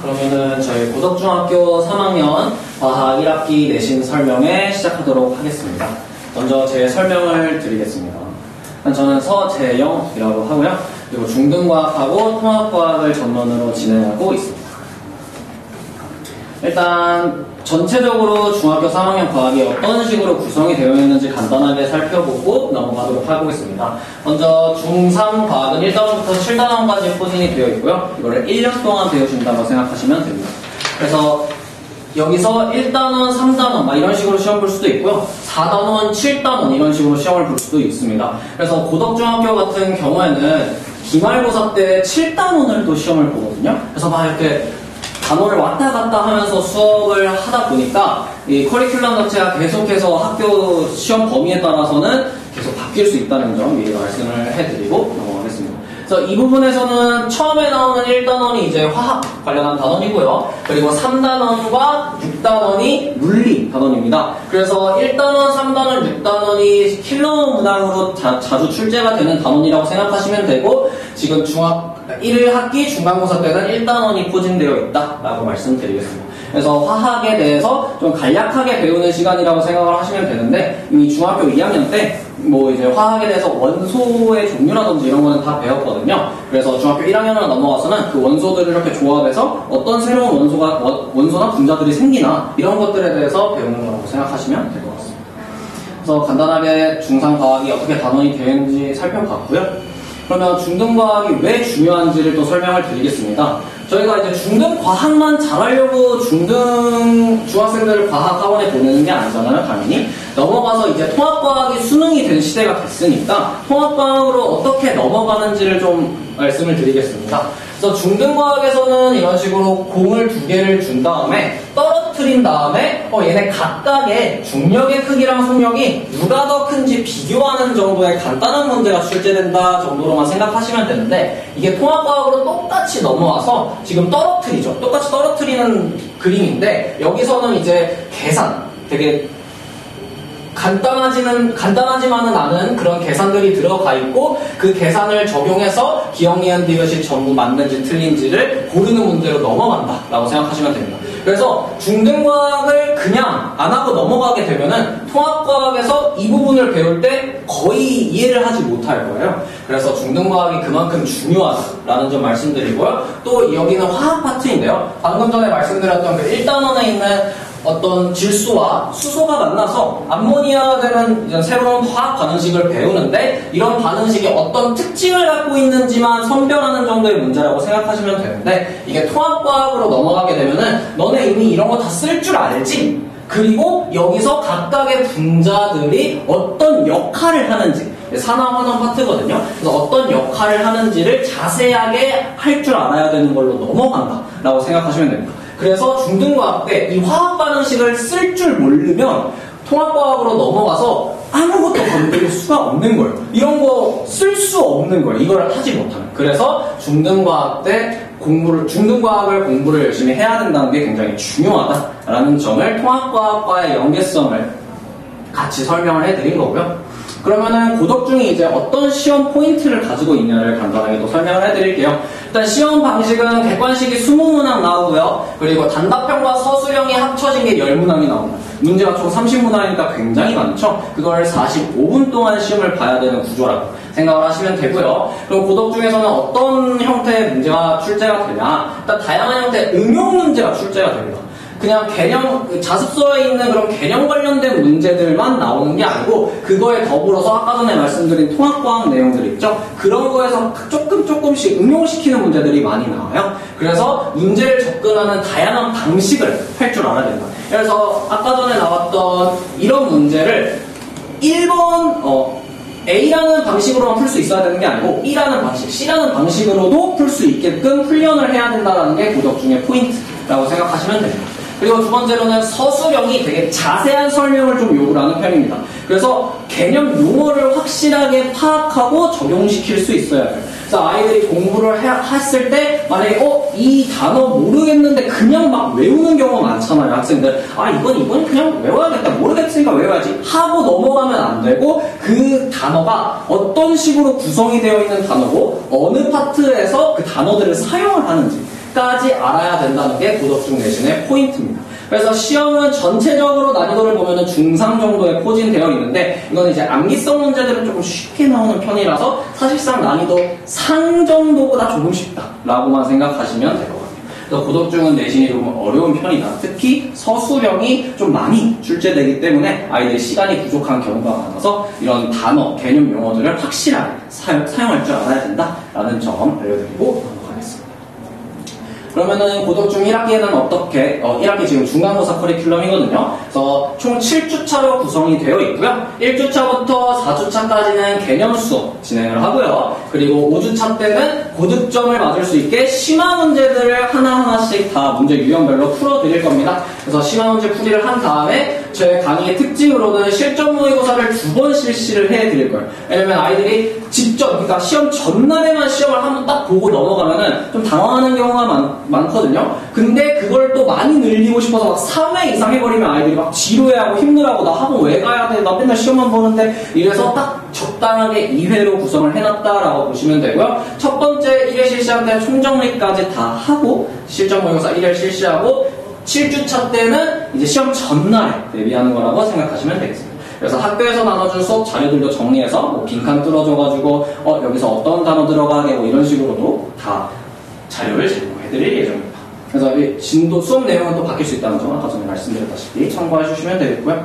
그러면은 저희 고덕중학교 3학년 과학 1학기 내신 설명회 시작하도록 하겠습니다. 먼저 제 설명을 드리겠습니다. 저는 서재영이라고 하고요. 그리고 중등과학하고 통합과학을 전문으로 진행하고 있습니다. 일단 전체적으로 중학교 3학년 과학이 어떤 식으로 구성이 되어 있는지 간단하게 살펴보고 넘어가도록 하겠습니다. 먼저 중3 과학은 1단원부터 7단원까지 포진이 되어 있고요. 이거를 1년 동안 배우신다고 생각하시면 됩니다. 그래서 여기서 1단원, 3단원 막 이런 식으로 시험 볼 수도 있고요. 4단원, 7단원 이런 식으로 시험을 볼 수도 있습니다. 그래서 고덕중학교 같은 경우에는 기말고사 때 7단원을 또 시험을 보거든요. 그래서 막 이렇게 단원을 왔다 갔다 하면서 수업을 하다 보니까 이 커리큘럼 자체가 계속해서 학교 시험 범위에 따라서는 계속 바뀔 수 있다는 점 미리 말씀을 해드리고 넘어가겠습니다. 그래서 이 부분에서는 처음에 나오는 1단원이 이제 화학 관련한 단원이고요. 그리고 3단원과 6단원이 물리 단원입니다. 그래서 1단원, 3단원, 6단원이 킬러 문항으로 자주 출제가 되는 단원이라고 생각하시면 되고, 지금 1학기 중간고사 때는 1단원이 포진되어 있다라고 말씀드리겠습니다. 그래서 화학에 대해서 좀 간략하게 배우는 시간이라고 생각을 하시면 되는데, 이미 중학교 2학년 때 뭐 이제 화학에 대해서 원소의 종류라든지 이런 거는 다 배웠거든요. 그래서 중학교 1학년으로 넘어가서는 그 원소들을 이렇게 조합해서 어떤 새로운 원소나 분자들이 생기나 이런 것들에 대해서 배우는 거라고 생각하시면 될 것 같습니다. 그래서 간단하게 중3 과학이 어떻게 단원이 되어 있는지 살펴봤고요. 그러면 중등과학이 왜 중요한지를 또 설명을 드리겠습니다. 저희가 이제 중등과학만 잘하려고 중학생들을 과학학원에 보내는 게 아니잖아요, 당연히. 넘어가서 이제 통합과학이 수능이 된 시대가 됐으니까 통합과학으로 어떻게 넘어가는지를 좀 말씀을 드리겠습니다. 그래서 중등과학에서는 이런 식으로 공을 2개를 준 다음에 떨어뜨린 다음에 얘네 각각의 중력의 크기랑 속력이 누가 더 큰지 비교하는 정도의 간단한 문제가 출제된다 정도로만 생각하시면 되는데, 이게 통합과학으로 똑같이 넘어와서 지금 떨어뜨리죠. 똑같이 떨어뜨리는 그림인데, 여기서는 이제 계산, 되게 간단하지만은 않은 그런 계산들이 들어가 있고, 그 계산을 적용해서 기억, 니은, 디귿이 전부 맞는지 틀린지를 고르는 문제로 넘어간다라고 생각하시면 됩니다. 그래서 중등과학을 그냥 안 하고 넘어가게 되면은 통합과학에서 이 부분을 배울 때 거의 이해를 하지 못할 거예요. 그래서 중등과학이 그만큼 중요하다라는 점 말씀드리고요. 또 여기는 화학 파트인데요. 방금 전에 말씀드렸던 그 1단원에 있는 어떤 질소와 수소가 만나서 암모니아가 되는 이제 새로운 화학 반응식을 배우는데, 이런 반응식이 어떤 특징을 갖고 있는지만 선별하는 정도의 문제라고 생각하시면 되는데, 이게 통합과학으로 넘어가게 되면은 너네 이미 이런 거 다 쓸 줄 알지? 그리고 여기서 각각의 분자들이 어떤 역할을 하는지, 산화환원 파트거든요. 그래서 어떤 역할을 하는지를 자세하게 할 줄 알아야 되는 걸로 넘어간다라고 생각하시면 됩니다. 그래서 중등과학 때 이 화학 반응식을 쓸 줄 모르면 통합과학으로 넘어가서 아무것도 건드릴 수가 없는 거예요. 이런 거 쓸 수 없는 거예요. 이걸 하지 못하면. 그래서 중등과학 때 중등과학을 공부를 열심히 해야 된다는 게 굉장히 중요하다라는 점을 통합과학과의 연계성을 같이 설명을 해드린 거고요. 그러면은 고덕중이 이제 어떤 시험 포인트를 가지고 있냐를 간단하게 또 설명을 해드릴게요. 일단 시험 방식은 객관식이 20문항 나오고요. 그리고 단답형과 서술형이 합쳐진 게 10문항이 나옵니다. 문제가 총 30문항이니까 굉장히 많죠. 그걸 45분 동안 시험을 봐야 되는 구조라고 생각을 하시면 되고요. 그리고 고덕중에서는 어떤 형태의 문제가 출제가 되냐, 일단 다양한 형태의 응용 문제가 출제가 됩니다. 그냥 자습서에 있는 그런 개념 관련된 문제들만 나오는 게 아니고, 그거에 더불어서 아까 전에 말씀드린 통합과학 내용들 있죠? 그런 거에서 조금씩 응용시키는 문제들이 많이 나와요. 그래서 문제를 접근하는 다양한 방식을 할 줄 알아야 된다. 그래서 아까 전에 나왔던 이런 문제를 1번 A라는 방식으로만 풀 수 있어야 되는 게 아니고 B라는 방식, C라는 방식으로도 풀 수 있게끔 훈련을 해야 된다는 게 고덕중의 포인트라고 생각하시면 됩니다. 그리고 두 번째로는 서술형이 되게 자세한 설명을 좀 요구를 하는 편입니다. 그래서 개념 용어를 확실하게 파악하고 적용시킬 수 있어야 돼요. 그래서 아이들이 공부를 했을 때 만약에 이 단어 모르겠는데 그냥 막 외우는 경우가 많잖아요, 학생들. 이건 그냥 외워야겠다, 모르겠으니까 외워야지 하고 넘어가면 안 되고, 그 단어가 어떤 식으로 구성이 되어 있는 단어고 어느 파트에서 그 단어들을 사용을 하는지, 까지 알아야 된다는 게 고덕중 내신의 포인트입니다. 그래서 시험은 전체적으로 난이도를 보면은 중상 정도에 포진되어 있는데 이거는 이제 암기성 문제들은 조금 쉽게 나오는 편이라서 사실상 난이도 상 정도보다 조금 쉽다라고만 생각하시면 될 것 같아요. 그래서 고덕중은 내신이 조금 어려운 편이다. 특히 서술형이 좀 많이 출제되기 때문에 아이들이 시간이 부족한 경우가 많아서 이런 단어, 개념 용어들을 확실하게 사용할 줄 알아야 된다라는 점 알려드리고 넘어가겠습니다. 그러면은 고덕중 1학기에는 어떻게 1학기 지금 중간고사 커리큘럼이거든요. 그래서 총 7주차로 구성이 되어 있고요. 1주차부터 4주차까지는 개념 수업 진행을 하고요. 그리고 5주차 때는 고득점을 맞을 수 있게 심화 문제들을 하나하나씩 다 문제 유형별로 풀어드릴 겁니다. 그래서 심화 문제 풀이를 한 다음에 제 강의의 특징으로는 실전 모의고사를 2번 실시를 해드릴 거예요. 왜냐면 아이들이 직접, 그러니까 시험 전날에만 시험을 한번 딱 보고 넘어가면은 좀 당황하는 경우가 많거든요. 근데 그걸 또 많이 늘리고 싶어서 막 3회 이상 해버리면 아이들이 막 지루해하고 힘들어하고 나 학원 왜 가야 돼? 나 맨날 시험만 보는데 이래서 딱 적당하게 2회로 구성을 해놨다라고 보시면 되고요. 첫 번째 1회 실시할 때 총정리까지 다 하고 실전 모의고사 1회 실시하고 7주차 때는 이제 시험 전날에 대비하는 거라고 생각하시면 되겠습니다. 그래서 학교에서 나눠준 수업 자료들도 정리해서 뭐 빈칸 뚫어줘가지고 여기서 어떤 단어 들어가게 뭐 이런 식으로도 다 자료를 제공해드릴 예정입니다. 그래서 이 진도 수업 내용은 또 바뀔 수 있다는 점 아까 전에 말씀드렸다시피 참고해 주시면 되겠고요.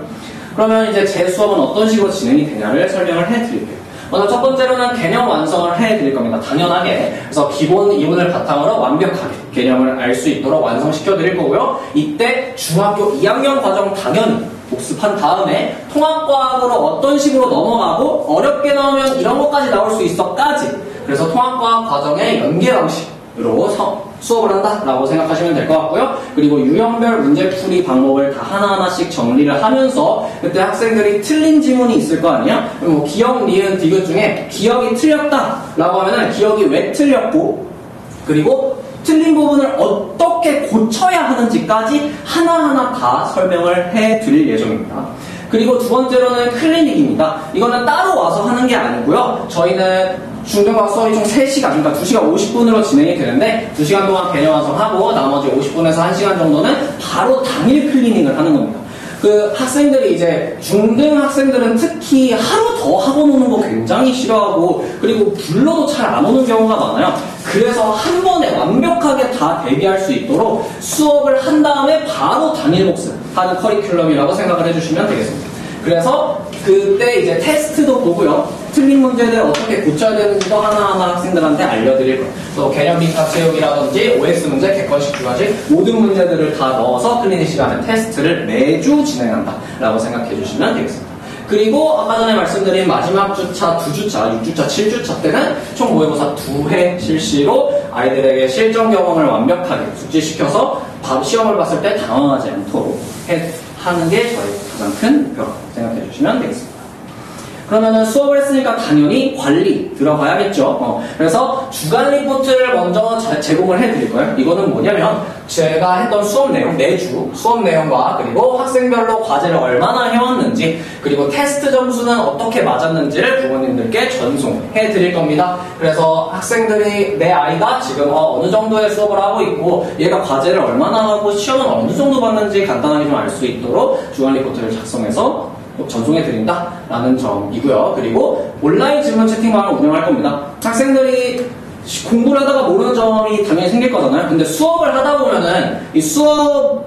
그러면 이제 제 수업은 어떤 식으로 진행이 되냐를 설명을 해드릴게요. 먼저 첫 번째로는 개념 완성을 해드릴 겁니다. 당연하게. 그래서 기본 이론을 바탕으로 완벽하게 개념을 알 수 있도록 완성시켜드릴 거고요. 이때 중학교 2학년 과정 당연히 복습한 다음에 통합과학으로 어떤 식으로 넘어가고 어렵게 나오면 이런 것까지 나올 수 있어까지 그래서 통합과학 과정의 연계 방식으로 수업을 한다라고 생각하시면 될 것 같고요. 그리고 유형별 문제풀이 방법을 다 하나하나씩 정리를 하면서 그때 학생들이 틀린 지문이 있을 거 아니야? 뭐 기억, 니은, 디귿 중에 기억이 틀렸다라고 하면은 기억이 왜 틀렸고 그리고 틀린 부분을 어떻게 고쳐야 하는지까지 하나하나 다 설명을 해드릴 예정입니다. 그리고 두 번째로는 클리닉입니다. 이거는 따로 와서 하는 게 아니고요. 저희는 중등과학 수업이 총 3시간, 그러니까 2시간 50분으로 진행이 되는데 2시간 동안 개념 완성하고 나머지 50분에서 1시간 정도는 바로 당일 클리닉을 하는 겁니다. 그 학생들이 이제 중등 학생들은 특히 하루 더 학원 오는 거 굉장히 싫어하고 그리고 불러도 잘 안 오는 경우가 많아요. 그래서 한 번에 완벽하게 다 대비할 수 있도록 수업을 한 다음에 바로 당일 복습하는 커리큘럼이라고 생각을 해주시면 되겠습니다. 그래서 그때 이제 테스트도 보고요. 틀린 문제들 어떻게 고쳐야 되는지도 하나하나 학생들한테 알려드릴 거예요. 또 개념 빈칸 채우기라든지 OS 문제, 객관식 두 가지 모든 문제들을 다 넣어서 클리닉 시간에 테스트를 매주 진행한다라고 생각해 주시면 되겠습니다. 그리고 아까 전에 말씀드린 마지막 주차, 2주차, 6주차, 7주차 때는 총 모의고사 2회 실시로 아이들에게 실전 경험을 완벽하게 숙지시켜서 바로 시험을 봤을 때 당황하지 않도록 하는 게 저희 가장 큰 목표라고 생각해 주시면 되겠습니다. 그러면은 수업을 했으니까 당연히 관리 들어가야겠죠. 그래서 주간 리포트를 먼저 제공을 해드릴 거예요. 이거는 뭐냐면 제가 했던 수업 내용, 매주 수업 내용과 그리고 학생별로 과제를 얼마나 해왔는지 그리고 테스트 점수는 어떻게 맞았는지를 부모님들께 전송해 드릴 겁니다. 그래서 학생들이 내 아이가 지금 어느 정도의 수업을 하고 있고 얘가 과제를 얼마나 하고 시험은 어느 정도 봤는지 간단하게 좀 알 수 있도록 주간 리포트를 작성해서 전송해드린다라는 점이고요. 그리고 온라인 질문 채팅방을 운영할 겁니다. 학생들이 공부를 하다가 모르는 점이 당연히 생길 거잖아요. 근데 수업을 하다 보면은 이 수업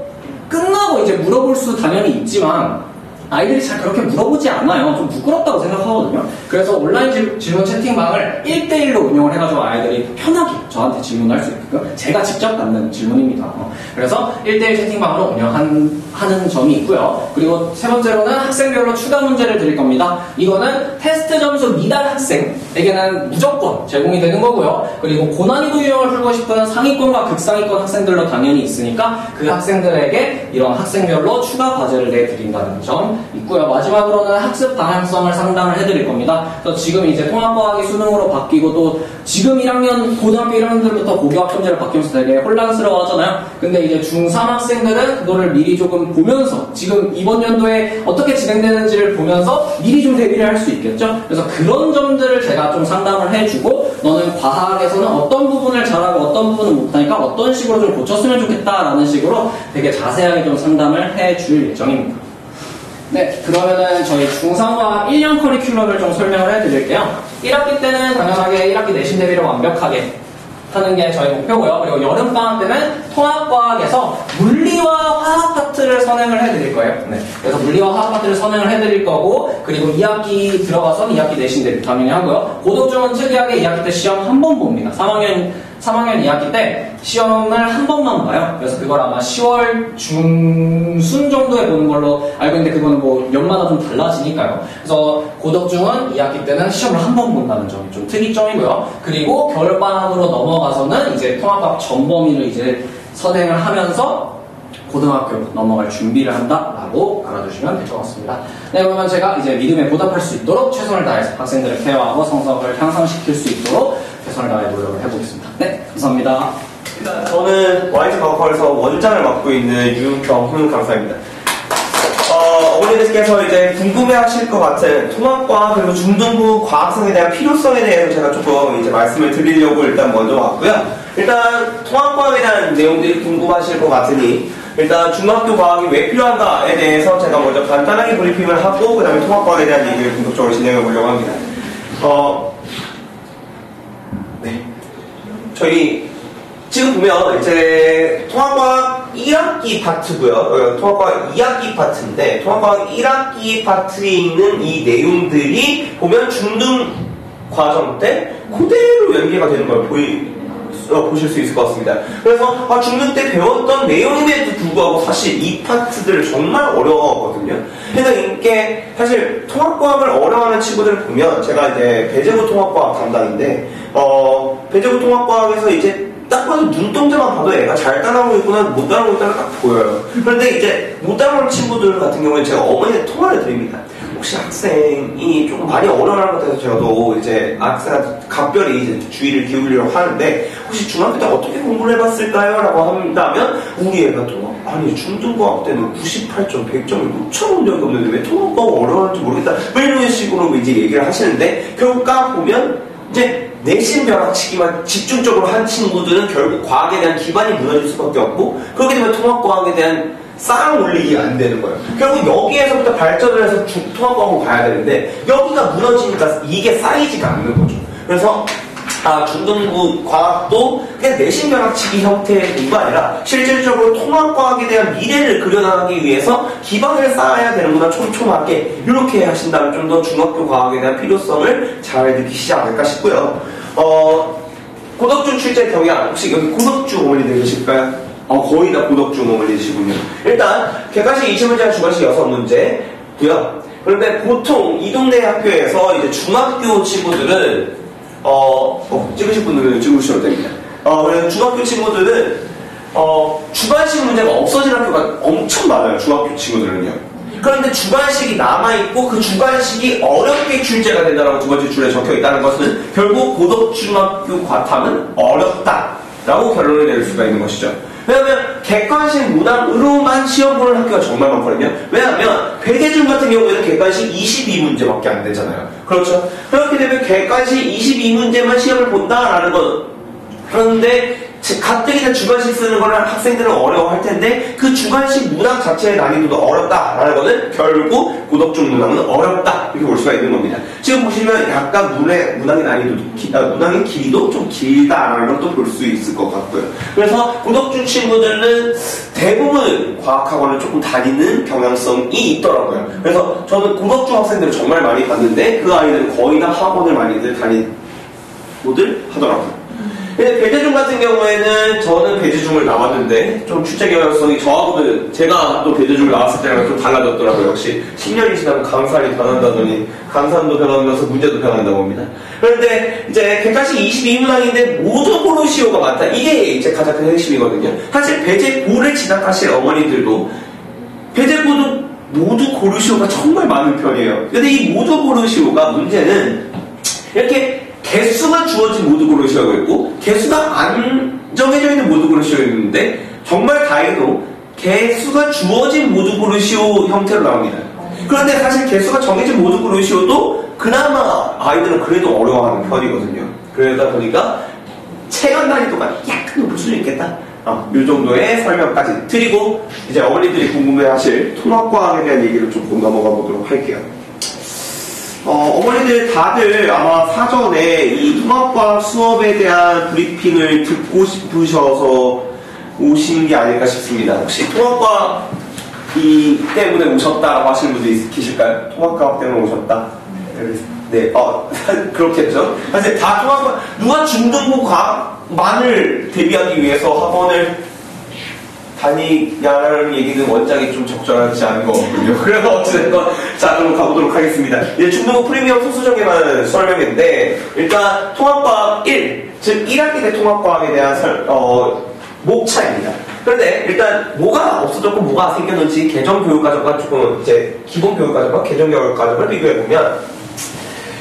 끝나고 이제 물어볼 수 당연히 있지만 아이들이 잘 그렇게 물어보지 않아요. 좀 부끄럽다고 생각하거든요. 그래서 온라인 질문 채팅방을 1대1로 운영을 해가지고 아이들이 편하게 저한테 질문할 수 있게끔 제가 직접 받는 질문입니다. 그래서 1대1 채팅방으로 운영하는 점이 있고요. 그리고 세 번째로는 학생별로 추가 문제를 드릴 겁니다. 이거는 테스트 점수 미달 학생에게는 무조건 제공이 되는 거고요. 그리고 고난이도 유형을 풀고 싶은 상위권과 극상위권 학생들로 당연히 있으니까 그 학생들에게 이런 학생별로 추가 과제를 내드린다는 점 있고요. 마지막으로는 학습 방향성을 상담을 해드릴 겁니다. 그래서 지금 이제 통합과학이 수능으로 바뀌고 또 지금 1학년, 고등학교 1학년들부터 고교학 천재로 바뀌면서 되게 혼란스러워 하잖아요. 근데 이제 중3 학생들은 그거를 미리 조금 보면서 지금 이번 연도에 어떻게 진행되는지를 보면서 미리 좀 대비를 할 수 있겠죠. 그래서 그런 점들을 제가 좀 상담을 해주고 너는 과학에서는 어떤 부분을 잘하고 어떤 부분은 못하니까 어떤 식으로 좀 고쳤으면 좋겠다라는 식으로 되게 자세하게 좀 상담을 해줄 예정입니다. 네, 그러면은 저희 중3과학 1년 커리큘럼을 좀 설명을 해드릴게요. 1학기 때는 당연하게 1학기 내신 대비를 완벽하게 하는 게 저희 목표고요. 그리고 여름방학 때는 통합과학에서 물리와 화학 파트를 선행을 해드릴 거예요. 네. 그래서 물리와 화학 파트를 선행을 해드릴 거고, 그리고 2학기 들어가서 2학기 내신 대비 당연히 하고요. 고등중은 특이하게 2학기 때 시험 한 번 봅니다. 3학년 2학기 때 시험을 한 번만 봐요. 그래서 그걸 아마 10월 중순 정도에 보는 걸로 알고 있는데 그거는 뭐 연마다 좀 달라지니까요. 그래서 고덕중은 2학기 때는 시험을 한 번 본다는 점이 좀 특이점이고요. 그리고 겨울방학으로 넘어가서는 이제 통합과학 전범위를 이제 선행을 하면서 고등학교로 넘어갈 준비를 한다라고 알아주시면 될 것 같습니다. 네, 그러면 제가 이제 믿음에 보답할 수 있도록 최선을 다해서 학생들을 케어하고 성적을 향상시킬 수 있도록 최선을 다해 노력을 해보겠습니다. 네, 감사합니다. 일단 저는 YG과학과에서 원장을 맡고 있는 유경훈 강사입니다. 어머니들께서 이제 궁금해하실 것 같은 통합과학 그리고 중등부 과학성에 대한 필요성에 대해서 제가 조금 이제 말씀을 드리려고 일단 먼저 왔고요. 일단 통합과학에 대한 내용들이 궁금하실 것 같으니 일단 중학교 과학이 왜 필요한가에 대해서 제가 먼저 간단하게 브리핑을 하고 그 다음에 통합과학에 대한 얘기를 본격적으로 진행해 보려고 합니다. 네. 저희 지금 보면 이제 통합과학 1학기 파트고요. 통합과학 2학기 파트인데 통합과학 1학기 파트에 있는 이 내용들이 보면 중등 과정 때 그대로 연계가 되는 걸 보실 수 있을 것 같습니다. 그래서 중등 때 배웠던 내용임에도 불구하고 사실 이 파트들 정말 어려워하거든요. 그래서 이게 사실 통합과학을 어려워하는 친구들을 보면 제가 이제 배재구 통합과학 담당인데 배재구 통합과학에서 이제 딱 봐도 눈동자만 봐도 애가 잘 따라오고 있구나 못 따라오고 있다는 딱 보여요. 그런데 이제 못 따라오는 친구들 같은 경우는 제가 어머니한테 통화를 드립니다. 혹시 학생이 조금 많이 어려워하는 것 같아서 저도 이제 학생한테 각별히 이제 주의를 기울이려고 하는데 혹시 중학교 때 어떻게 공부를 해봤을까요? 라고 한다면 우리 애가 아니 중등과학 때는 98점, 100점을 놓쳐본 적이 없는데 왜 통합과학 어려워하는지 모르겠다 이런 식으로 이제 얘기를 하시는데 결국 까보면 이제 내신 벼락치기만 집중적으로 한 친구들은 결국 과학에 대한 기반이 무너질 수밖에 없고 그렇게 되면 통합과학에 대한 쌓아 올리기 안 되는 거예요. 결국 여기에서부터 발전을 해서 통합과학으로 가야 되는데 여기가 무너지니까 이게 쌓이지가 않는 거죠. 그래서 중등부 과학도 그냥 내신 벼락치기 형태의 공부가 아니라 실질적으로 통합과학에 대한 미래를 그려나가기 위해서 기반을 쌓아야 되는구나 촘촘하게 이렇게 하신다면 좀 더 중학교 과학에 대한 필요성을 잘 느끼시지 않을까 싶고요. 고덕중 출제 경향 혹시 여기 고덕중 어머니들 계실까요? 거의 다 고덕중 어머니시군요. 일단 객관식 20문제, 주관식 6문제고요. 그런데 보통 이 동네 학교에서 이제 중학교 친구들은 찍으실 분들은 찍으셔도 됩니다. 그래서 중학교 친구들은 주관식 문제가 없어진 학교가 엄청 많아요. 중학교 친구들은요. 그런데 주관식이 남아있고 그 주관식이 어렵게 출제가 된다라고 두 번째 줄에 적혀있다는 것은 결국 고덕중학교 과탐은 어렵다라고 결론을 내릴 수가 있는 것이죠. 왜냐하면 객관식 문항으로만 시험 보는 학교가 정말 많거든요. 왜냐하면 배재중 같은 경우에는 객관식 22문제밖에 안 되잖아요. 그렇죠? 그렇게 되면 객관식 22문제만 시험을 본다라는 건 그런데 가뜩이나 주관식 쓰는 거를 학생들은 어려워할 텐데 그 주관식 문항 자체의 난이도도 어렵다라는 거는 결국 고덕중 문항은 어렵다 이렇게 볼 수가 있는 겁니다. 지금 보시면 약간 문항의 난이도도 문항의 길이도 좀 길다라는 것도 볼 수 있을 것 같고요. 그래서 고덕중 친구들은 대부분 과학학원을 조금 다니는 경향성이 있더라고요. 그래서 저는 고덕중 학생들을 정말 많이 봤는데 그 아이들은 거의 다 학원을 많이들 다니고들 하더라고요. 근데 배재중 같은 경우에는 저는 배재중을 나왔는데 좀 출제 경향성이 저하고는 제가 또 배재중을 나왔을 때랑 좀 달라졌더라고요. 역시 10년이 지나면 강산이 변한다더니 강산도 변하면서 문제도 변한다고 합니다. 그런데 이제 객관식 22문항인데 모조고로 시효가 많다. 이게 이제 가장 큰 핵심이거든요. 사실 배재고를 진학하실 어머니들도 배재고도 모두 고르시오가 정말 많은 편이에요. 근데 이 모두 고르시오가 문제는 이렇게 개수가 주어진 모두 고르시오가 있고 개수가 안 정해져 있는 모두 고르시오가 있는데 정말 다행히도 개수가 주어진 모두 고르시오 형태로 나옵니다. 그런데 사실 개수가 정해진 모두 고르시오도 그나마 아이들은 그래도 어려워하는 편이거든요. 그러다 보니까 체감 난이도가 약간 높을 수는 있겠다. 이 정도의 설명까지 드리고 이제 어머니들이 궁금해하실 통합과학에 대한 얘기를 조금 넘어가 보도록 할게요. 어머니들 다들 아마 사전에 이 통합과학 수업에 대한 브리핑을 듣고 싶으셔서 오신 게 아닐까 싶습니다. 혹시 통합과학 때문에 오셨다라고 하시는 분들이 계실까요? 통합과학 때문에 오셨다? 네, 그렇겠죠. 사실 다 통합과학, 누가 중등부 과학만을 대비하기 위해서 학원을 다니냐라는 얘기는 원작이 좀 적절하지 않은 거거든요. 그래서 어찌됐건, 자, 그럼 가보도록 하겠습니다. 이제 중등부 프리미엄 소수정에만 설명인데, 일단 통합과학 1, 즉 1학기 때 통합과학에 대한 목차입니다. 그런데 일단 뭐가 없어졌고 뭐가 생겼는지 개정교육과정과 조금 이제 기본교육과정과 개정교육과정을 비교해보면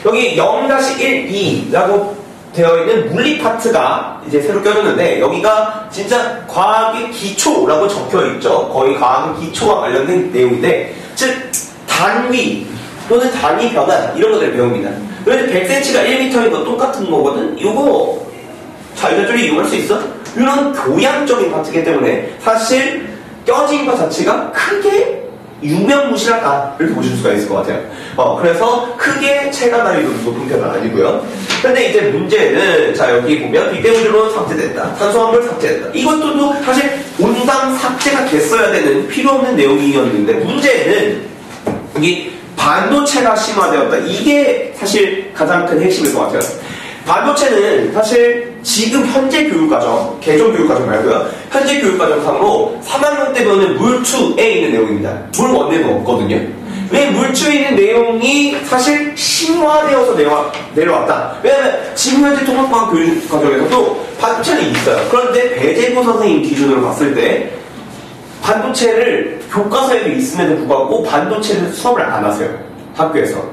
여기 0-1-2라고 되어 있는 물리 파트가 이제 새로 껴졌는데 여기가 진짜 과학의 기초라고 적혀 있죠. 거의 과학의 기초와 관련된 내용인데 즉 단위 또는 단위 변환 이런 것들을 배웁니다. 그런데 100cm가 1m인 거 똑같은 거거든. 이거 자유자재로 이용할 수 있어? 이런 교양적인 파트이기 때문에 사실 껴진 것 자체가 크게 유명무실하다 이렇게 보실 수가 있을 것 같아요. 그래서 크게 체감 난이도 높은 편은 아니고요. 근데 이제 문제는 자 여기 보면 빅데우드로 삭제됐다. 탄수화물 삭제됐다. 이것도 사실 온당 삭제가 됐어야 되는 필요 없는 내용이었는데 문제는 여기 반도체가 심화되었다. 이게 사실 가장 큰 핵심일 것 같아요. 반도체는 사실 지금 현재 교육과정, 개정 교육과정 말고요. 현재 교육과정상으로 3학년 때 배우는 물2에 있는 내용입니다. 물1에는 없거든요. 왜 물2에 있는 내용이 사실 심화되어서 내려왔다. 왜냐하면 지금 현재 통합과학 교육과정에서도 반도체는 있어요. 그런데 배재구 선생님 기준으로 봤을 때 반도체를 교과서에도 있음에도 불구하고 반도체를 수업을 안 하세요. 학교에서.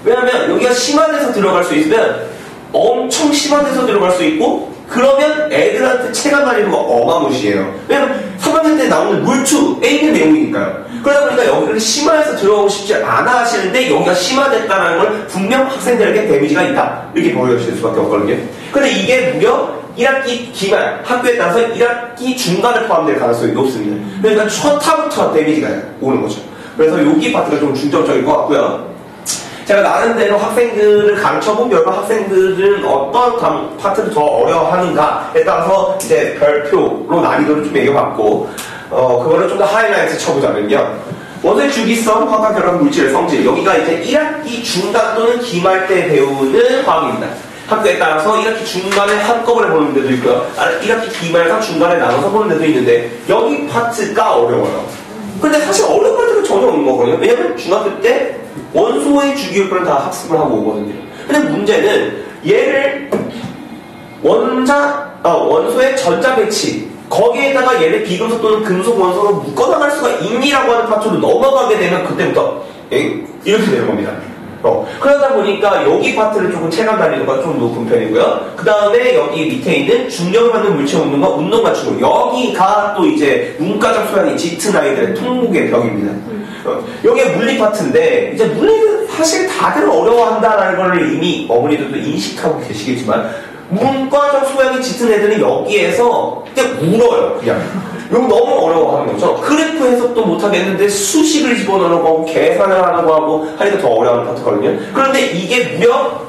왜냐하면 여기가 심화돼서 들어갈 수 있으면 엄청 심화돼서 들어갈 수 있고 그러면 애들한테 체감 난이도가 어마무시해요. 왜냐면 3학년 때 나오는 물2에 있는 내용이니까요. 그러다 보니까 여기를 심화해서 들어가고 싶지 않아 하시는데 여기가 심화됐다는 걸 분명 학생들에게 데미지가 있다 이렇게 보여주실 수밖에 없거든요. 근데 이게 무려 1학기 기말 학교에 따라서 1학기 중간에 포함될 가능성이 높습니다. 그러니까 첫타부터 데미지가 오는 거죠. 그래서 여기 파트가 좀 중점적인 것 같고요. 제가 나름대로 학생들을 가르쳐본 결과 학생들은 어떤 파트를 더 어려워하는가에 따라서 이제 별표로 난이도를 좀 매겨봤고 그거를 좀 더 하이라이트 쳐보자면요. 원소의 주기성, 화학 결합 물질의 성질 여기가 이제 1학기 중간 또는 기말 때 배우는 화학입니다. 학교에 따라서 1학기 중간에 한꺼번에 보는 데도 있고요. 1학기 기말과 중간에 나눠서 보는 데도 있는데 여기 파트가 어려워요. 근데 사실 어려운 파트가 전혀 없는 거거든요. 왜냐면 중학교 때 원소의 주기율표를 다 학습을 하고 오거든요. 근데 문제는 얘를 원소의 전자 배치 거기에다가 얘를 비금속 또는 금속 원소로 묶어나갈 수가 있니라고 하는 파트로 넘어가게 되면 그때부터 이렇게 되는 겁니다. 그러다 보니까 여기 파트를 조금 체감 난이도가 좀 높은 편이고요. 그 다음에 여기 밑에 있는 중력을 받는 물체 운동과 운동 맞추고 여기가 또 이제 문과적 소양이 짙은 아이들의 통곡의 벽입니다. 여기가 물리 파트인데 이제 물리는 사실 다들 어려워한다라는 걸 이미 어머니들도 인식하고 계시겠지만 문과적 소양이 짙은 애들은 여기에서 그냥 울어요. 그냥 이거 너무 어려워하는 거죠. 그래프 해석도 못하겠는데 수식을 집어넣으려고 하고 계산을 하려고 하고 하니까 더 어려워하는 파트거든요. 그런데 이게 무려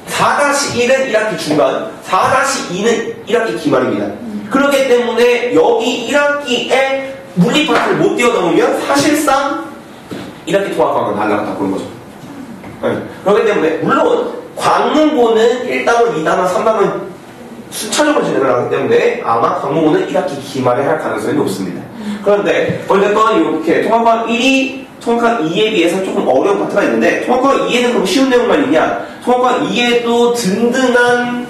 4-1은 1학기 중간, 4-2는 1학기 기말입니다. 그렇기 때문에 여기 1학기에 물리 파트를 못 뛰어넘으면 사실상 1학기 통합과학은 날라갔다 그런 거죠. 네. 그렇기 때문에 물론 광문고는 1단원, 2단원, 3단원 수차적으로 진행을 하기 때문에 아마 광문고는 1학기 기말에 할 가능성이 높습니다. 그런데 어쨌든 이렇게 통합과학 1이 통합과학 2에 비해서 조금 어려운 파트가 있는데 통합과학 2에는 그럼 쉬운 내용만 있냐? 통합과학 2에도 든든한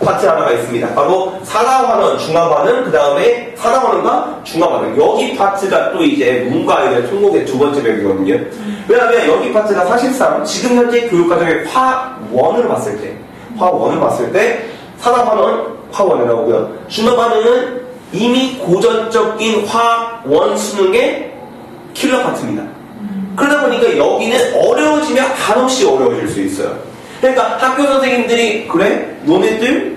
파트 하나가 있습니다. 바로 사다환원, 중화반응, 그 다음에 사다환원과 중화반응. 여기 파트가 또 이제 문과의 통곡의 두 번째 벽이거든요. 왜냐하면 여기 파트가 사실상 지금 현재 교육과정의 화원을 봤을 때 사다환원, 화원이 나오고요. 중화반응은 이미 고전적인 화원 수능의 킬러 파트입니다. 그러다 보니까 여기는 어려워지면 한없이 어려워질 수 있어요. 그러니까 학교 선생님들이 그래? 너네들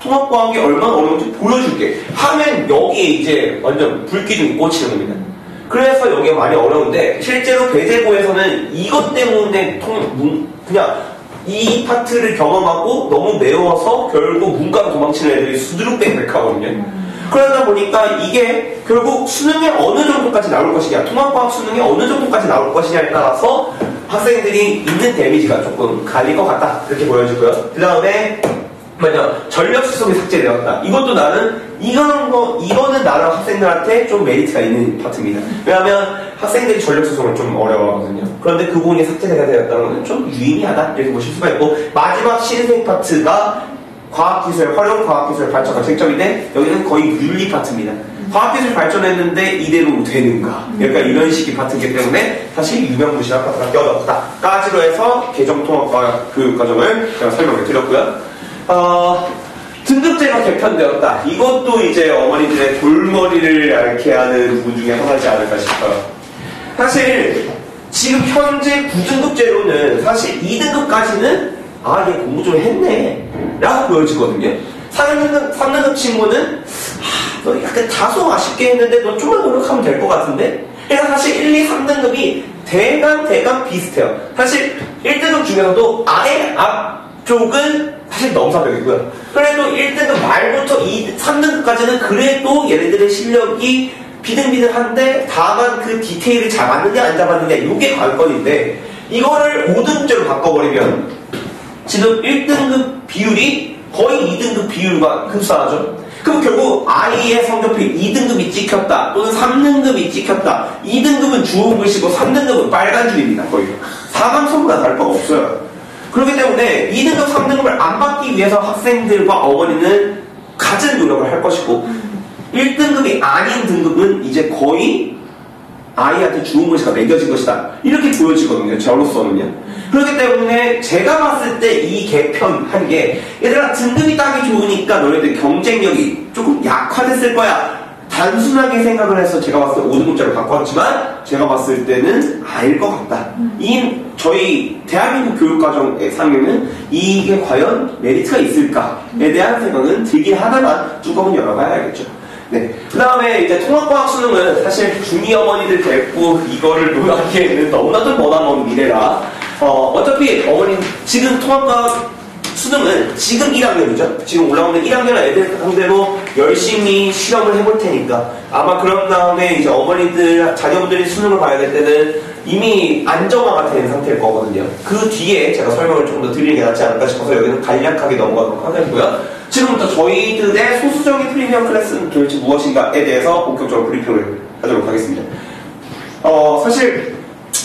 통합과학이 얼마나 어려운지 보여줄게 하면 여기에 이제 완전 불기둥이 꽂히는 겁니다. 그래서 여기가 많이 어려운데 실제로 배제고에서는 이것 때문에 그냥 이 파트를 경험하고 너무 매워서 결국 문과로 도망치는 애들이 수두룩백백하거든요. 그러다 보니까 이게 결국 수능에 어느 정도까지 나올 것이냐, 통합과학 수능에 어느 정도까지 나올 것이냐에 따라서 학생들이 있는 데미지가 조금 갈릴 것 같다 이렇게 보여지고요. 그 다음에 전력 수송이 삭제되었다. 이것도 나는 이거는 나는 학생들한테 좀 메리트가 있는 파트입니다. 왜냐하면 학생들이 전력 수송을 좀 어려워하거든요. 그런데 그 부분이 삭제가 되었다는 것은 좀 유의미하다 이렇게 보실 수가 있고, 마지막 신생 파트가 과학기술, 활용 과학기술 발전과 쟁점인데 여기는 거의 윤리 파트입니다. 과학기술 발전했는데 이대로 되는가? 약간 이런 식의 파트이기 때문에 사실 유명무실한 파트가 껴졌다 까지로 해서 개정통합과학 교육과정을 제가 설명을 드렸고요. 등급제가 개편되었다. 이것도 이제 어머니들의 골머리를 앓게 하는 부분 중에 하나지 않을까 싶어요. 사실 지금 현재 9등급제로는 사실 2등급까지는 얘 공부 좀 했네 라고 보여지거든요. 3등급 친구는 너 약간 다소 아쉽게 했는데 너 좀만 노력하면 될 것 같은데? 그래서 사실 1, 2, 3등급이 대강 비슷해요. 사실 1등급 중에서도 아래 앞쪽은 사실 넘사벽이고요. 그래도 1등급 말부터 3등급까지는 그래도 얘네들의 실력이 비등비등한데 다만 그 디테일을 잡았느냐 안 잡았느냐 이게 관건인데, 이거를 5등급제로 바꿔버리면 지금 1등급 비율이 거의 2등급 비율과 흡사하죠. 그럼 결국 아이의 성적표에 2등급이 찍혔다 또는 3등급이 찍혔다. 2등급은 주홍 글씨고 3등급은 빨간 줄입니다. 거의 사감선보다 다를 바가 없어요. 그렇기 때문에 2등급, 3등급을 안 받기 위해서 학생들과 어머니는 갖은 노력을 할 것이고, 1등급이 아닌 등급은 이제 거의 아이한테 주은 것이가 매겨진 것이다 이렇게 보여지거든요. 저로서는요. 그렇기 때문에 제가 봤을 때 이 개편한 게, 얘들아 등급이 따기 좋으니까 너희들 경쟁력이 조금 약화됐을 거야 단순하게 생각을 해서 제가 봤을 때 5등급제로 바꿨지만, 제가 봤을 때는 아닐 것 같다. 저희 대한민국 교육과정의 상에는 이게 과연 메리트가 있을까에 대한 생각은 들긴 하다만 뚜껑은 열어봐야 알겠죠. 네. 그 다음에 이제 통합과학 수능은 사실 중이 어머니들 데리고 이거를 논하기에는 너무나도 머나먼 미래라, 어차피 어머니 지금 통합과학 수능은 지금 1학년이죠. 지금 올라오는 1학년 애들 상대로 열심히 실험을 해볼 테니까 아마 그런 다음에 이제 어머니들, 자녀분들이 수능을 봐야 될 때는 이미 안정화가 된 상태일 거거든요. 그 뒤에 제가 설명을 좀 더 드리는 게 낫지 않을까 싶어서 여기는 간략하게 넘어가도록 하겠고요. 지금부터 저희들의 소수적인 프리미엄 클래스는 도대체 무엇인가에 대해서 본격적으로 브리핑을 하도록 하겠습니다. 사실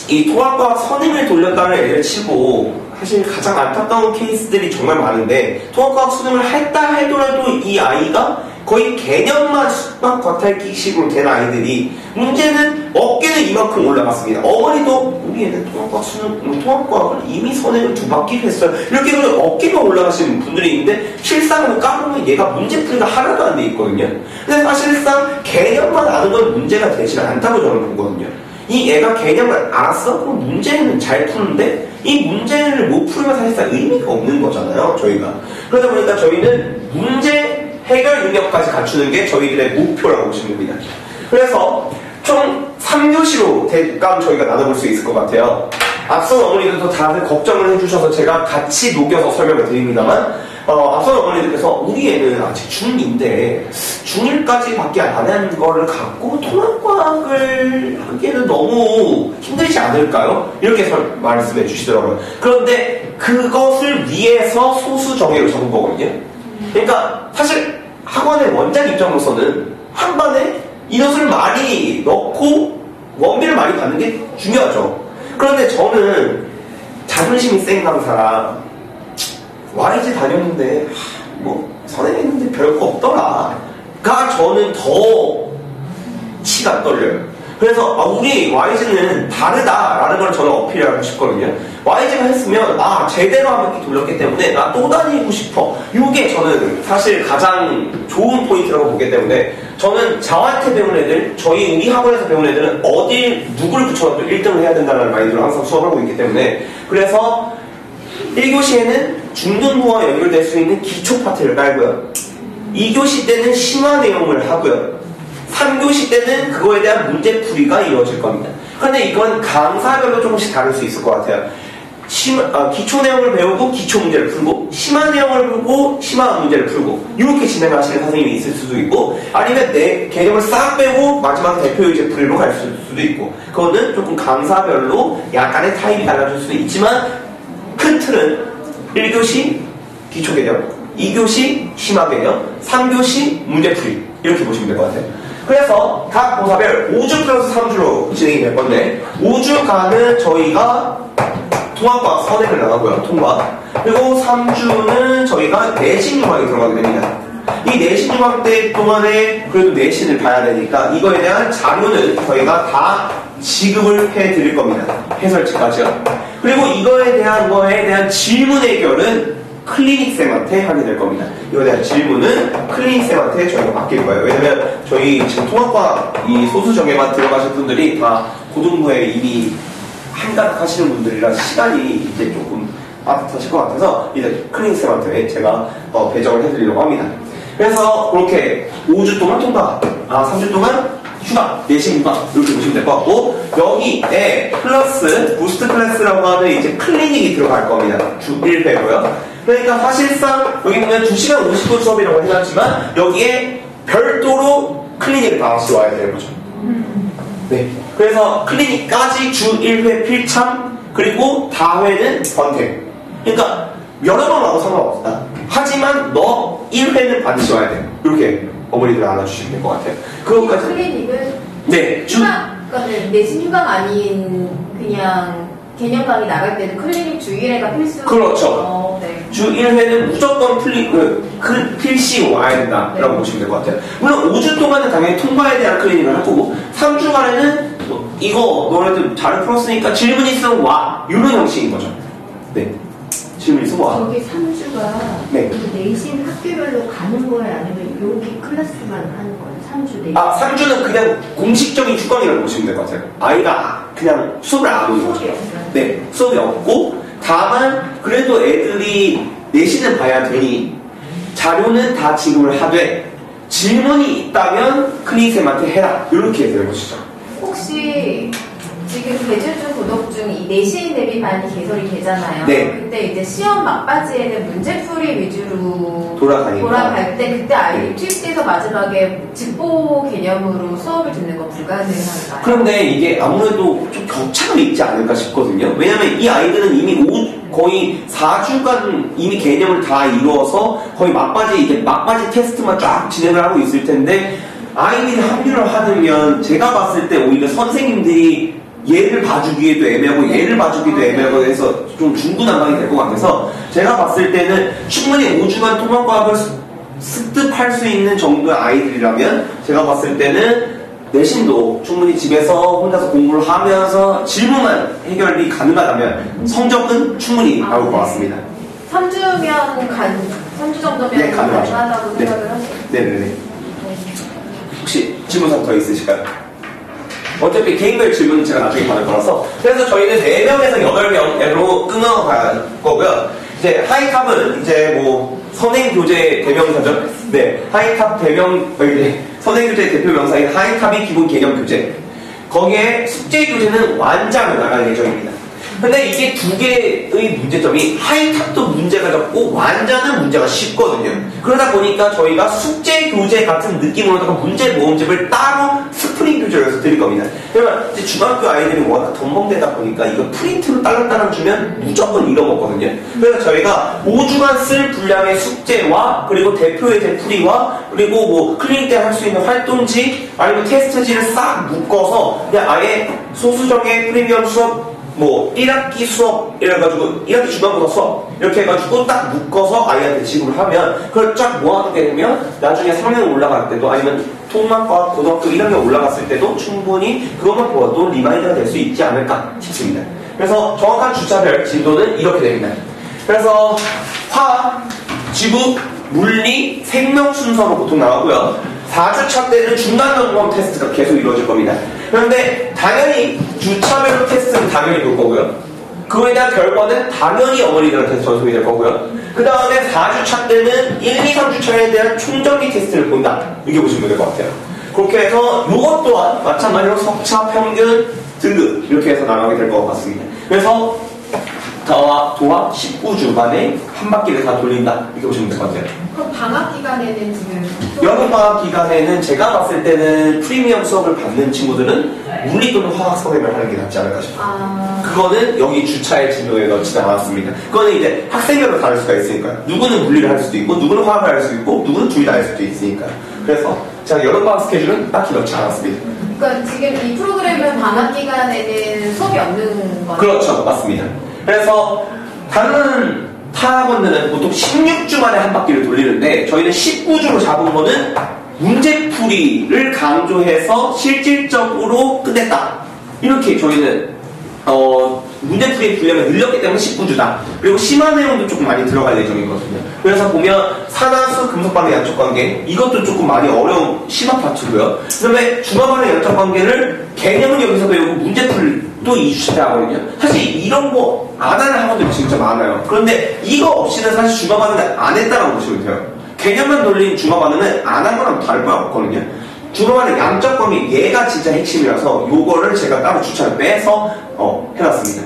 이 통합과학 선행을 돌렸다는 애를 치고 사실 가장 안타까운 케이스들이 정말 많은데, 통합과학 수능을 했다 해더라도 이 아이가 거의 개념만 수학 겉핥기식으로 된 아이들이 문제는 어깨는 이만큼 올라갔습니다. 어머니도 우리 애는 통합과학 수능, 통합과학을 이미 선행을 2바퀴 했어요 이렇게 해서 어깨가 올라가시는 분들이 있는데, 실상은 까보면 얘가 문제풀이가 하나도 안 돼 있거든요. 근데 사실상 개념만 아는 건 문제가 되지 않다고 저는 보거든요. 이 애가 개념을 알았어? 그럼 문제는 잘 푸는데 이 문제를 못 풀면 사실상 의미가 없는 거잖아요, 저희가. 그러다 보니까 저희는 문제 해결 능력까지 갖추는 게 저희들의 목표라고 보시면 됩니다. 그래서 총 3교시로 대강 저희가 나눠볼 수 있을 것 같아요. 앞선 어머니들도 다들 걱정을 해주셔서 제가 같이 녹여서 설명을 드립니다만, 앞선 어머니들께서 우리 애는 아직 중2인데 중1까지밖에 안 하는 거를 갖고 통합과학을 하기에는 너무 힘들지 않을까요? 이렇게 말씀해 주시더라고요. 그런데 그것을 위해서 소수 정예를 적은 거거든요. 그러니까 사실 학원의 원장 입장으로서는 한 반에 인원수를 많이 넣고 원비를 많이 받는 게 중요하죠. 그런데 저는 자존심이 센 강사라 YG 다녔는데 뭐 선행했는데 별거 없더라가 저는 더 치가 떨려요. 그래서 우리 YG는 다르다라는 걸 저는 어필하고 싶거든요. YG가 했으면 제대로 한 바퀴 돌렸기 때문에 나 또 다니고 싶어. 이게 저는 사실 가장 좋은 포인트라고 보기 때문에 저는 저한테 배운 애들, 우리 학원에서 배운 애들은 누구를 붙여도 1등을 해야 된다는 마인드로 항상 수업하고 있기 때문에 그래서 1교시에는 중등부와 연결될 수 있는 기초 파트를 깔고요. 2교시 때는 심화 내용을 하고요. 3교시 때는 그거에 대한 문제풀이가 이루어질 겁니다. 그런데 이건 강사별로 조금씩 다를 수 있을 것 같아요. 기초 내용을 배우고 기초 문제를 풀고 심화 내용을 풀고 심화 문제를 풀고 이렇게 진행하시는 선생님이 있을 수도 있고 아니면 내 개념을 싹 빼고 마지막 대표 유제 풀이로 갈 수도 있고 그거는 조금 강사별로 약간의 타입이 달라질 수도 있지만 큰 틀은 1교시 기초 개념, 2교시 심화 개념, 3교시 문제풀이 이렇게 보시면 될 것 같아요. 그래서 각 고사별 5주 플러스 3주로 진행이 될 건데 5주간은 저희가 통합과 선행을 나가고요. 통과. 그리고 3주는 저희가 내신 유학이 들어가게 됩니다. 이 내신 유학 때 동안에 그래도 내신을 봐야 되니까 이거에 대한 자료는 저희가 다 지급을 해드릴 겁니다. 해설지까지요. 그리고 이거에 대한 질문 해결은 클리닉쌤한테 하게 될 겁니다. 이거에 대한 질문은 클리닉쌤한테 저희가 맡길 거예요. 왜냐면 저희 지금 통합과 이 소수정예만 들어가신 분들이 다 고등부에 이미 한가닥 하시는 분들이라 시간이 이제 조금 빠듯하실 것 같아서 이제 클리닉쌤한테 제가 배정을 해드리려고 합니다. 그래서 그렇게 5주 동안 통과, 3주 동안 휴가, 내신 휴가 이렇게 보시면 될 것 같고 여기에 플러스 부스트 클래스라고 하는 이제 클리닉이 들어갈 겁니다. 주 1회고요. 그러니까 사실상 여기 보면 2시간 50분 수업이라고 해놨지만 여기에 별도로 클리닉을 다 같이 와야 되는 거죠. 네. 그래서 클리닉까지 주 1회 필참 그리고 다회는 번택. 그러니까 여러 번 와도 상관없다. 하지만 너 1회는 반드시 와야 돼. 이렇게 어머니들 알아주시면 될 것 같아요. 그것까지. 클리닉은 네. 그러니까 내신 휴가가 아닌 그냥 개념 강의 나갈 때도 클리닉 주 1회가 필수. 그렇죠. 네. 주 1회는 무조건 필시 와야 된다라고 보시면 될 것 같아요. 물론 5주 동안은 당연히 통과에 대한 클리닉을 할 거고 3주간에는 이거 너네들 잘 풀었으니까 질문 있으면 와 이런 형식인 거죠. 네. 질문 있으면 와. 저기 3주가 네. 내신 학교별로 가는 거예요? 아니면 여기 클래스만 하는 거예요? 3주 내신? 3주는 그냥 공식적인 휴강이라고 보시면 될 것 같아요. 아이가 그냥 수업을 안 오는 거죠. 네. 수업이 없고 다만 그래도 애들이 내신은 봐야 되니 자료는 다 지급을 하되 질문이 있다면 클리닉쌤한테 해라 이렇게 되는 것이죠. 혹시 지금 개줄 중 구독 중 이 내신 대비반이 개설이 되잖아요. 네. 근데 이제 시험 막바지에는 문제풀이 위주로 돌아갈 때 그때 아이들이 투입돼서 마지막에 직보 개념으로 수업을 듣는 건 불가능한가요? 그런데 이게 아무래도 좀 격차가 있지 않을까 싶거든요. 왜냐면 이 아이들은 이미 거의 4주간 이미 개념을 다 이루어서 거의 막바지 테스트만 쫙 진행을 하고 있을 텐데 아이들이 합류를 하면 제가 봤을 때 오히려 선생님들이 얘를 봐주기에도 애매하고 얘를 봐주기도 애매하고 해서 좀 중구난방이 될 것 같아서 제가 봤을 때는 충분히 5주간 통합과학을 습득할 수 있는 정도의 아이들이라면 제가 봤을 때는 내신도 충분히 집에서 혼자서 공부를 하면서 질문만 해결이 가능하다면 성적은 충분히 나올 것 같습니다. 3주 정도면 네, 가능하죠. 가능하다고 생각을 하세요? 네네네. 혹시 질문 더 있으실까요? 어차피 개인별 질문은 제가 나중에 받을 거라서 그래서 저희는 4명에서 8명으로 끊어갈 거고요. 이제 하이탑은 이제 뭐 선행교재 대명사죠. 네, 하이탑 선행교재 대표 명사인 하이탑이 기본 개념 교재. 거기에 숙제 교재는 완장을 나갈 예정입니다. 근데 이게 두 개의 문제점이 하이탑도 문제가 적고 완자는 문제가 쉽거든요. 그러다 보니까 저희가 숙제 교재 같은 느낌으로다가 문제 모음집을 따로 스프링 교재로 드릴 겁니다. 그러면 이제 중학교 아이들이 워낙 덤벙대다 보니까 이거 프린트로 딸랑딸랑 주면 무조건 잃어먹거든요. 그래서 저희가 5주간 쓸 분량의 숙제와 그리고 대표의 풀이와 그리고 뭐 클리닉 때 할 수 있는 활동지 아니면 테스트지를 싹 묶어서 그냥 아예 소수정의 프리미엄 수업 뭐 1학기 수업 이래가지고 1학기 중간고사 수업 이렇게 해가지고 딱 묶어서 아이한테 지급을 하면 그걸 쫙 모아두게 되면 나중에 3학년 올라갈 때도 아니면 통합과 고등학교 1학년 올라갔을 때도 충분히 그것만 보아도 리마인드가 될 수 있지 않을까 싶습니다. 그래서 정확한 주차별 진도는 이렇게 됩니다. 그래서 화학, 지구, 물리, 생명 순서로 보통 나오고요. 4주차 때는 중간 점검 테스트가 계속 이루어질 겁니다. 그런데 당연히 주차별 테스트는 당연히 볼 거고요. 그거에 대한 결과는 당연히 어머니들한테 전송이 될 거고요. 그 다음에 4주차 때는 1, 2, 3주차에 대한 총정리 테스트를 본다. 이렇게 보시면 될 것 같아요. 그렇게 해서 이것 또한 마찬가지로 석차, 평균, 등급 이렇게 해서 나가게 될 것 같습니다. 그래서 도합 19주 만에 한 바퀴를 다 돌린다. 이렇게 보시면 될 것 같아요. 그럼 방학 기간에는 지금 여름방학 기간에는 제가 봤을 때는 프리미엄 수업을 받는 친구들은 물리 또는 화학 선행을 하는 게 낫지 않을까 싶어요. 그거는 여기 주차의 진도에 넣지도 않았습니다. 그거는 이제 학생별로 다를 수가 있으니까요. 누구는 물리를 할 수도 있고 누구는 화학을 할 수도 있고 누구는 둘 다 할 수도 있으니까요. 그래서 제가 여름방학 스케줄은 딱히 넣지 않았습니다. 그러니까 지금 이 프로그램은 방학 기간에는 수업이 없는 거죠? 그렇죠. 맞습니다. 그래서 다른 타학원들은 보통 16주 만에 한 바퀴를 돌리는데 저희는 19주로 잡은 거는 문제풀이를 강조해서 실질적으로 끝냈다. 이렇게 저희는 문제풀이 분량을 늘렸기 때문에 19주다. 그리고 심화 내용도 조금 많이 들어갈 예정이거든요. 그래서 보면 산화수 금속반의 양적 관계 이것도 조금 많이 어려운 심화 파트고요. 그 다음에 중화반의 양적 관계를 개념은 여기서 배우고 문제풀도 2주차 때 하거든요. 사실 이런 거 안 하는 학원들이 진짜 많아요. 그런데 이거 없이는 사실 중화반은 안 했다라고 보시면 돼요. 개념만 돌린 중화반은 안 한 거랑 다를 바 없거든요. 중화반의 양적 관계 얘가 진짜 핵심이라서 요거를 제가 따로 주차를 빼서 해놨습니다.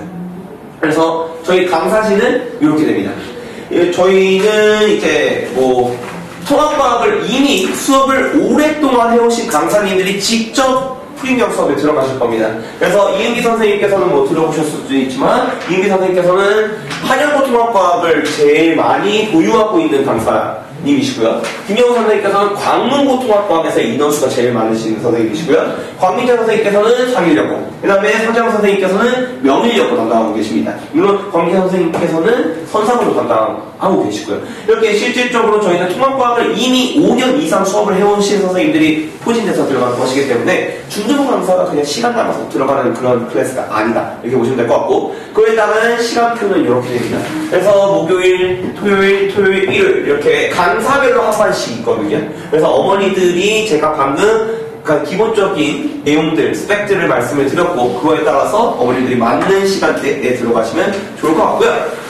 그래서 저희 강사실은 이렇게 됩니다. 저희는 이제 뭐 통합과학을 이미 수업을 오랫동안 해오신 강사님들이 직접 프리미엄 수업에 들어가실 겁니다. 그래서 이은기 선생님께서는 뭐 들어보셨을 수도 있지만 이은기 선생님께서는 한영고 통합과학을 제일 많이 보유하고 있는 강사님이시고요. 김영우 선생님께서는 광문고 통합과학에서 인원수가 제일 많으신 선생님이시고요. 광민재 선생님께서는 상일여고, 그 다음에 서재영 선생님께서는 명일여고 담당하고 계십니다. 물론 광민재 선생님께서는 선상으로 담당하고 계시고요. 이렇게 실질적으로 저희는 통합과학을 이미 5년 이상 수업을 해오신 선생님들이 포진돼서 들어가는 것이기 때문에 중등부 강사가 그냥 시간 남아서 들어가는 그런 클래스가 아니다. 이렇게 보시면 될 것 같고, 그에 따른 시간표는 이렇게 됩니다. 그래서 목요일, 토요일, 일요일 이렇게 강사별로 한 번씩 있거든요. 그래서 어머니들이 제가 방금 기본적인 내용들, 스펙들을 말씀을 드렸고 그거에 따라서 어머니들이 맞는 시간대에 들어가시면 좋을 것 같고요.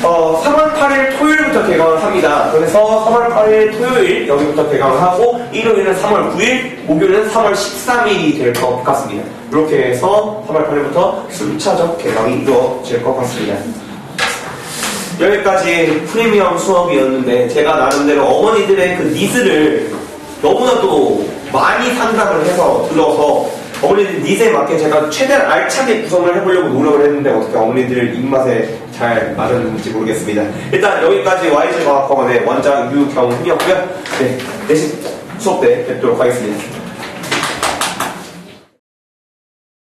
3월 8일 토요일부터 개강을 합니다. 그래서 3월 8일 토요일 여기부터 개강을 하고 일요일은 3월 9일, 목요일은 3월 13일이 될 것 같습니다. 이렇게 해서 3월 8일부터 순차적 개강이 이루어질 것 같습니다. 여기까지 프리미엄 수업이었는데 제가 나름대로 어머니들의 그 니즈를 너무나도 많이 상담을 해서 들어서 어머니들 니즈에 맞게 제가 최대한 알차게 구성을 해보려고 노력을 했는데 어떻게 어머니들 입맛에 잘 맞았는지 모르겠습니다. 일단 여기까지 YG과학학원의 원장 유경훈이었고요. 네, 내신 수업 때 뵙도록 하겠습니다.